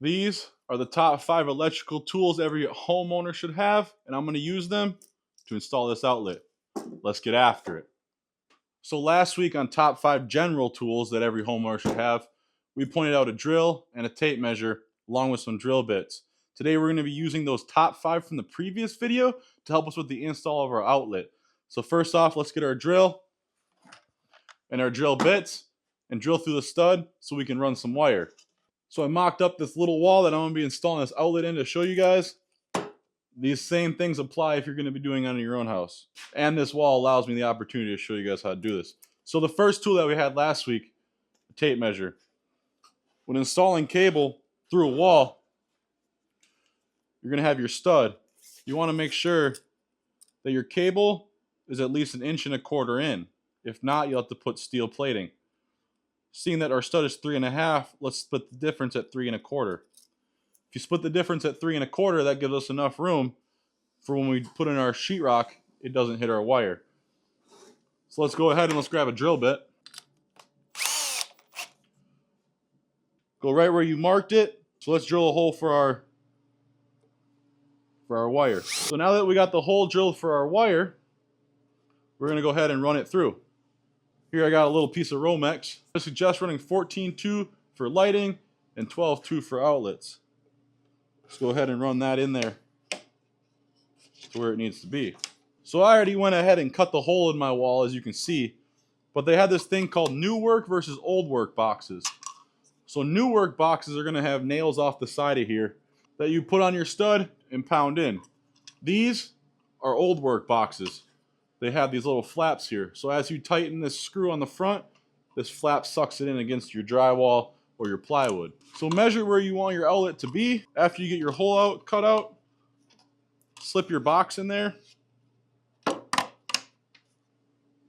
These are the top 5 electrical tools every homeowner should have, and I'm going to use them to install this outlet. Let's get after it. So last week on top 5 general tools that every homeowner should have, we pointed out a drill and a tape measure along with some drill bits. Today we're going to be using those top 5 from the previous video to help us with the install of our outlet. So first off, let's get our drill and our drill bits and drill through the stud so we can run some wire. So I mocked up this little wall that I'm going to be installing this outlet in to show you guys. These same things apply if you're going to be doing it on your own house. And this wall allows me the opportunity to show you guys how to do this. So the first tool that we had last week, a tape measure. When installing cable through a wall, you're going to have your stud. You want to make sure that your cable is at least 1.25 inches in. If not, you'll have to put steel plating. Seeing that our stud is 3.5, let's split the difference at 3.25. If you split the difference at 3.25, that gives us enough room for when we put in our sheetrock, it doesn't hit our wire. So let's go ahead and let's grab a drill bit. Go right where you marked it. So let's drill a hole for our wire. So now that we got the hole drilled for our wire, we're going to go ahead and run it through. Here I got a little piece of Romex. I suggest running 14-2 for lighting and 12-2 for outlets. Let's go ahead and run that in there to where it needs to be. So I already went ahead and cut the hole in my wall, as you can see, but they had this thing called new work versus old work boxes. So new work boxes are going to have nails off the side of here that you put on your stud and pound in. These are old work boxes. They have these little flaps here. So as you tighten this screw on the front, this flap sucks it in against your drywall or your plywood. So measure where you want your outlet to be. After you get your hole cut out, slip your box in there,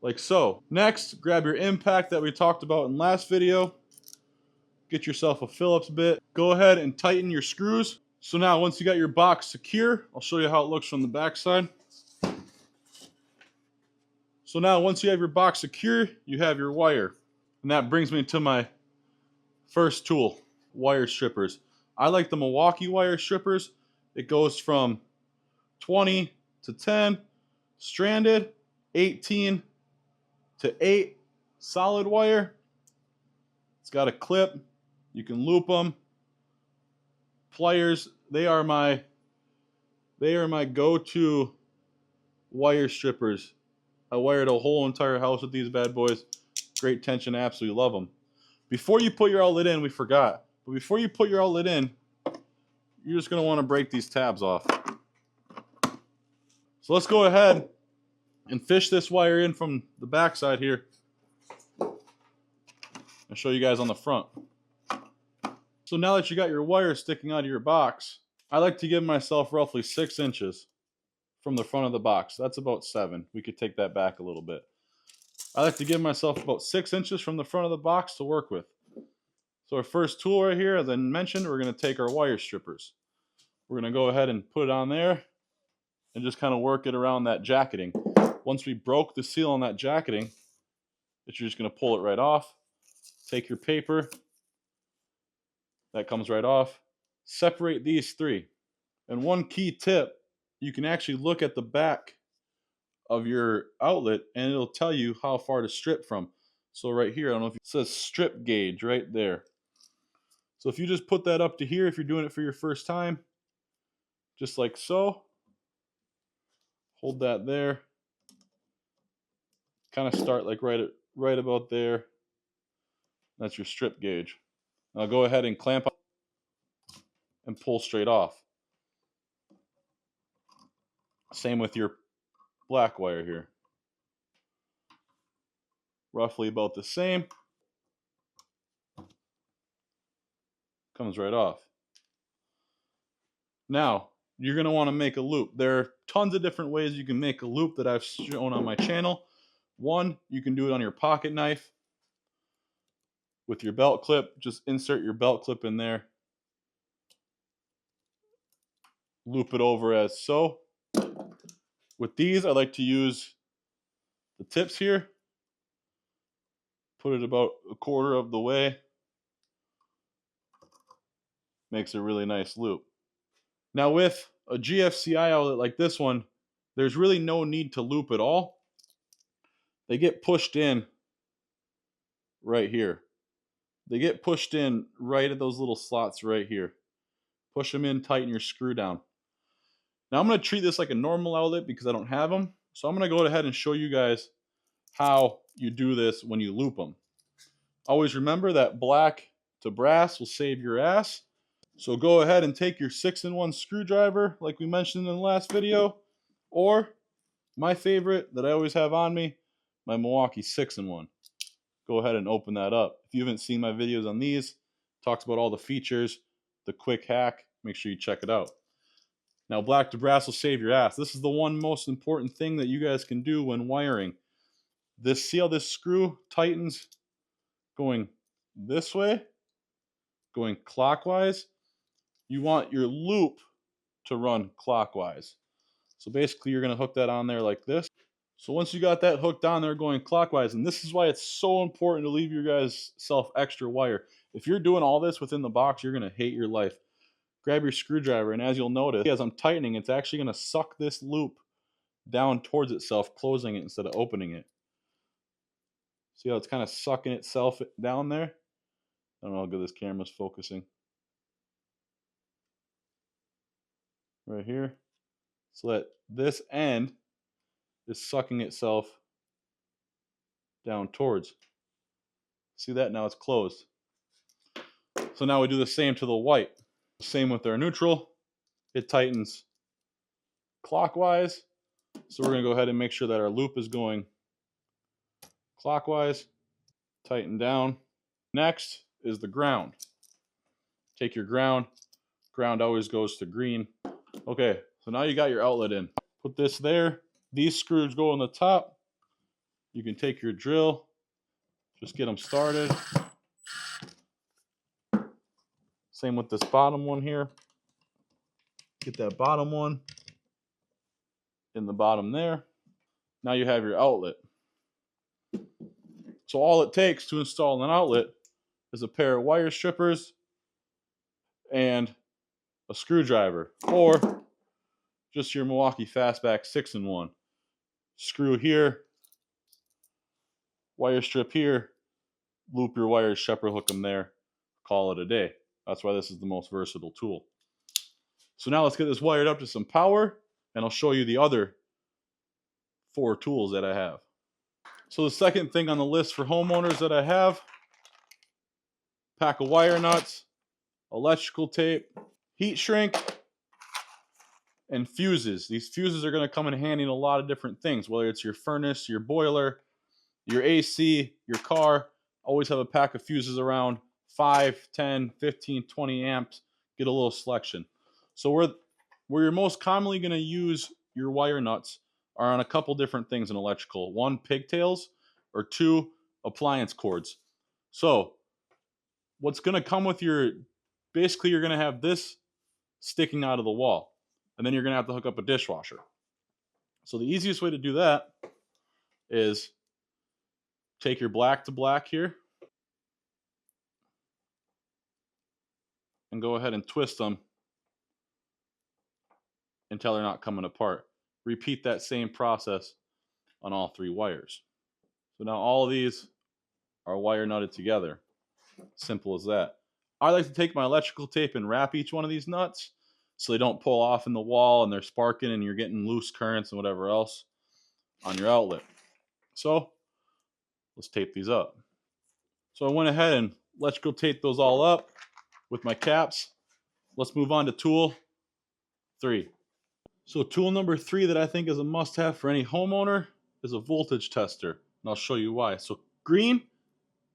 like so. Next, grab your impact that we talked about in last video. Get yourself a Phillips bit. Go ahead and tighten your screws. So now once you got your box secure, I'll show you how it looks from the back side. So now once you have your box secure, you have your wire. And that brings me to my first tool, wire strippers. I like the Milwaukee wire strippers. It goes from 20 to 10 stranded, 18 to 8 solid wire. It's got a clip. You can loop them. Pliers, they are my go-to wire strippers. I wired a whole entire house with these bad boys. Great tension, absolutely love them. Before you put your outlet in, we forgot, but before you put your outlet in, you're just going to want to break these tabs off. So let's go ahead and fish this wire in from the back side here. I'll show you guys on the front. So now that you got your wire sticking out of your box, I like to give myself roughly 6 inches from the front of the box. That's about 7. We could take that back a little bit. I like to give myself about 6 inches from the front of the box to work with. So our first tool right here, as I mentioned, we're going to take our wire strippers. We're going to go ahead and put it on there and just kind of work it around that jacketing. Once we broke the seal on that jacketing, you're just going to pull it right off. Take your paper. That comes right off. Separate these 3. And one key tip, you can actually look at the back of your outlet and it'll tell you how far to strip from. So right here, I don't know if it says strip gauge right there. So if you just put that up to here, if you're doing it for your first time, just like so, hold that there. Kind of start like right about there. That's your strip gauge. Now go ahead and clamp up and pull straight off. Same with your black wire here. Roughly about the same. Comes right off. Now, you're going to want to make a loop. There are tons of different ways you can make a loop that I've shown on my channel. One, you can do it on your pocket knife. With your belt clip, just insert your belt clip in there. Loop it over as so. With these, I like to use the tips here. Put it about 1/4 of the way. Makes a really nice loop. Now with a GFCI outlet like this one, there's really no need to loop at all. They get pushed in right here. They get pushed in right at those little slots right here. Push them in, tighten your screw down. Now I'm going to treat this like a normal outlet because I don't have them. So I'm going to go ahead and show you guys how you do this when you loop them. Always remember that black to brass will save your ass. So go ahead and take your 6-in-1 screwdriver like we mentioned in the last video, or my favorite that I always have on me, my Milwaukee 6-in-1. Go ahead and open that up. If you haven't seen my videos on these, talks about all the features, the quick hack, make sure you check it out. Now black to brass will save your ass. This is the one most important thing that you guys can do when wiring. See how this screw tightens going this way, going clockwise? You want your loop to run clockwise. So basically you're going to hook that on there like this. So once you got that hooked on there going clockwise, and this is why it's so important to leave your guys' self extra wire. If you're doing all this within the box, you're going to hate your life. Grab your screwdriver, and as you'll notice, as I'm tightening, it's actually going to suck this loop down towards itself, closing it instead of opening it. See how it's kind of sucking itself down there? I don't know how good this camera's focusing. Right here. So that this end is sucking itself down towards. See that? Now it's closed. So now we do the same to the white. Same with our neutral. It tightens clockwise. So we're going to go ahead and make sure that our loop is going clockwise. Tighten down. Next is the ground. Take your ground. Ground always goes to green. Okay, so now you got your outlet in. Put this there. These screws go on the top. You can take your drill. Just get them started. Same with this bottom one here. Get that bottom one in the bottom there. Now you have your outlet. So all it takes to install an outlet is a pair of wire strippers and a screwdriver, or just your Milwaukee Fastback 6-in-1. Screw here, wire strip here, loop your wires, shepherd hook them there, call it a day. That's why this is the most versatile tool. So now let's get this wired up to some power, and I'll show you the other 4 tools that I have. So the second thing on the list for homeowners that I have, pack of wire nuts, electrical tape, heat shrink, and fuses. These fuses are going to come in handy in a lot of different things, whether it's your furnace, your boiler, your AC, your car. Always have a pack of fuses around, 5, 10, 15, 20 amps. Get a little selection. So where you're most commonly going to use your wire nuts are on a couple different things in electrical. 1, pigtails, or 2, appliance cords. So what's going to come with basically you're going to have this sticking out of the wall, and then you're going to have to hook up a dishwasher. So the easiest way to do that is take your black to black here and go ahead and twist them until they're not coming apart. Repeat that same process on all 3 wires. So now all of these are wire nutted together. Simple as that. I like to take my electrical tape and wrap each one of these nuts so they don't pull off in the wall and they're sparking and you're getting loose currents and whatever else on your outlet. So let's tape these up. So I went ahead and electrical taped those all up with my caps. Let's move on to tool 3. So tool number 3 that I think is a must-have for any homeowner is a voltage tester. And I'll show you why. So green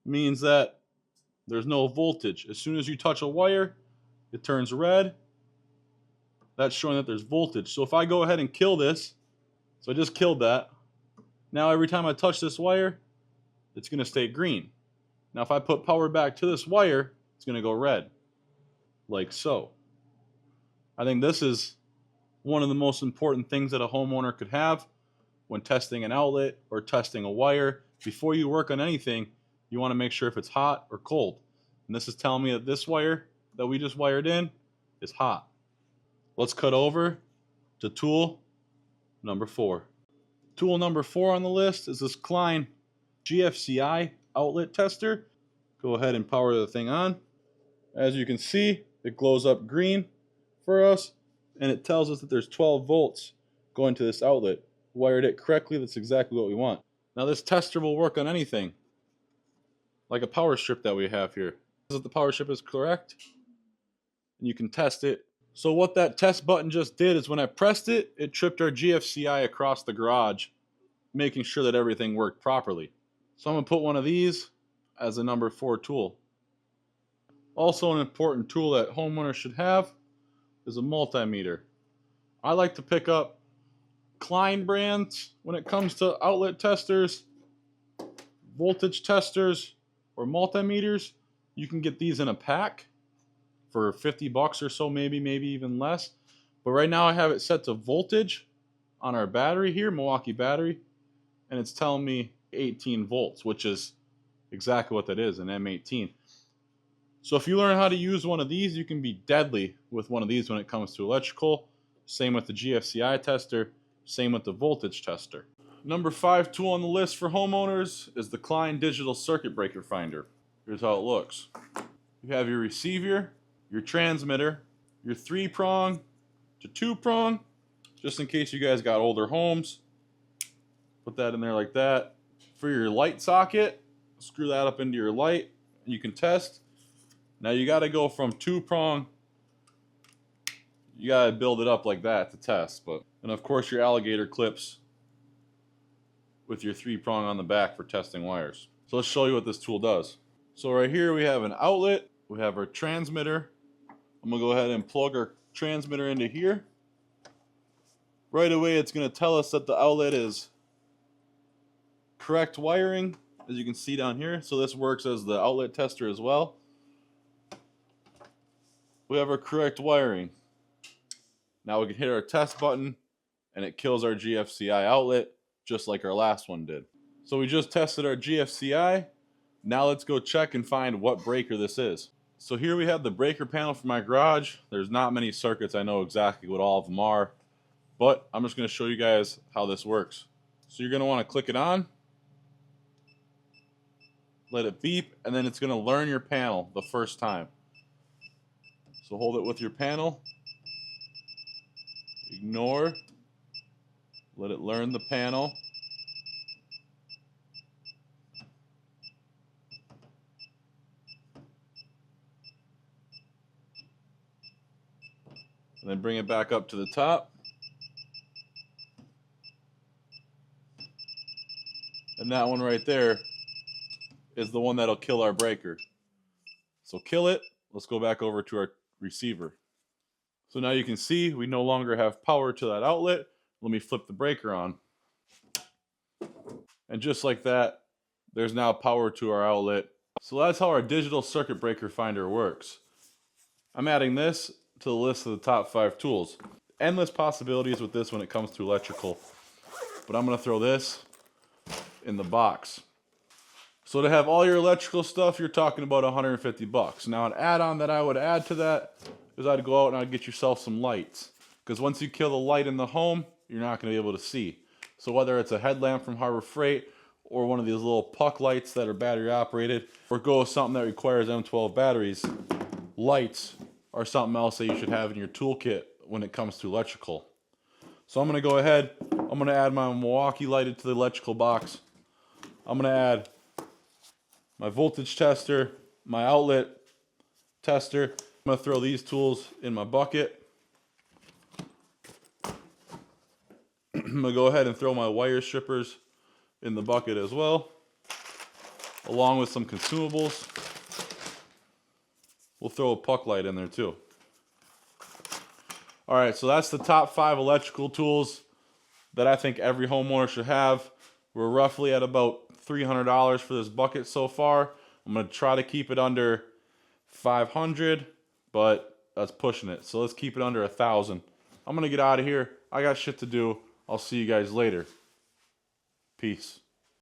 means that there's no voltage. As soon as you touch a wire, it turns red. That's showing that there's voltage. So if I go ahead and kill this, so I just killed that. Now every time I touch this wire, it's going to stay green. Now if I put power back to this wire, it's going to go red. Like so. I think this is one of the most important things that a homeowner could have when testing an outlet or testing a wire. Before you work on anything, you want to make sure if it's hot or cold. And this is telling me that this wire that we just wired in is hot. Let's cut over to tool number 4. Tool number 4 on the list is this Klein GFCI outlet tester. Go ahead and power the thing on. As you can see, it glows up green for us, and it tells us that there's 12 volts going to this outlet. Wired it correctly, that's exactly what we want. Now this tester will work on anything, like a power strip that we have here. If the power strip is correct, and you can test it. So what that test button just did is when I pressed it, it tripped our GFCI across the garage, making sure that everything worked properly. So I'm going to put one of these as a number 4 tool. Also an important tool that homeowners should have is a multimeter. I like to pick up Klein brands when it comes to outlet testers, voltage testers, or multimeters. You can get these in a pack for $50 or so, maybe even less. But right now I have it set to voltage on our battery here, Milwaukee battery, and it's telling me 18 volts, which is exactly what that is, an M18. So if you learn how to use one of these, you can be deadly with one of these when it comes to electrical. Same with the GFCI tester, same with the voltage tester. Number 5 tool on the list for homeowners is the Klein Digital Circuit Breaker Finder. Here's how it looks. You have your receiver, your transmitter, your 3-prong to 2-prong, just in case you guys got older homes. Put that in there like that. For your light socket, screw that up into your light, and you can test. Now you got to go from 2-prong, you got to build it up like that to test. And of course your alligator clips with your 3-prong on the back for testing wires. So let's show you what this tool does. So right here we have an outlet, we have our transmitter. I'm going to go ahead and plug our transmitter into here. Right away it's going to tell us that the outlet is correct wiring, as you can see down here. So this works as the outlet tester as well. We have our correct wiring. Now we can hit our test button and it kills our GFCI outlet just like our last one did. So we just tested our GFCI. Now let's go check and find what breaker this is. So here we have the breaker panel for my garage. There's not many circuits. I know exactly what all of them are, but I'm just going to show you guys how this works. So you're going to want to click it on, let it beep, and then it's going to learn your panel the first time. So hold it with your panel, ignore, let it learn the panel. And then bring it back up to the top. And that one right there is the one that'll kill our breaker. So kill it. Let's go back over to our receiver. So now you can see we no longer have power to that outlet. Let me flip the breaker on. And just like that, there's now power to our outlet. So that's how our digital circuit breaker finder works. I'm adding this to the list of the top 5 tools. Endless possibilities with this when it comes to electrical. But I'm going to throw this in the box. So to have all your electrical stuff, you're talking about $150. Now an add-on that I would add to that is I'd go out and I'd get yourself some lights. Because once you kill the light in the home, you're not going to be able to see. So whether it's a headlamp from Harbor Freight or one of these little puck lights that are battery operated, or go with something that requires M12 batteries, lights are something else that you should have in your toolkit when it comes to electrical. So I'm going to go ahead, I'm going to add my Milwaukee lighted to the electrical box. I'm going to add my voltage tester, my outlet tester. I'm going to throw these tools in my bucket. I'm going to go ahead and throw my wire strippers in the bucket as well, along with some consumables. We'll throw a puck light in there too. Alright, so that's the top 5 electrical tools that I think every homeowner should have. We're roughly at about $300 for this bucket so far. I'm going to try to keep it under $500, but that's pushing it. So let's keep it under $1,000. I'm going to get out of here. I got shit to do. I'll see you guys later. Peace.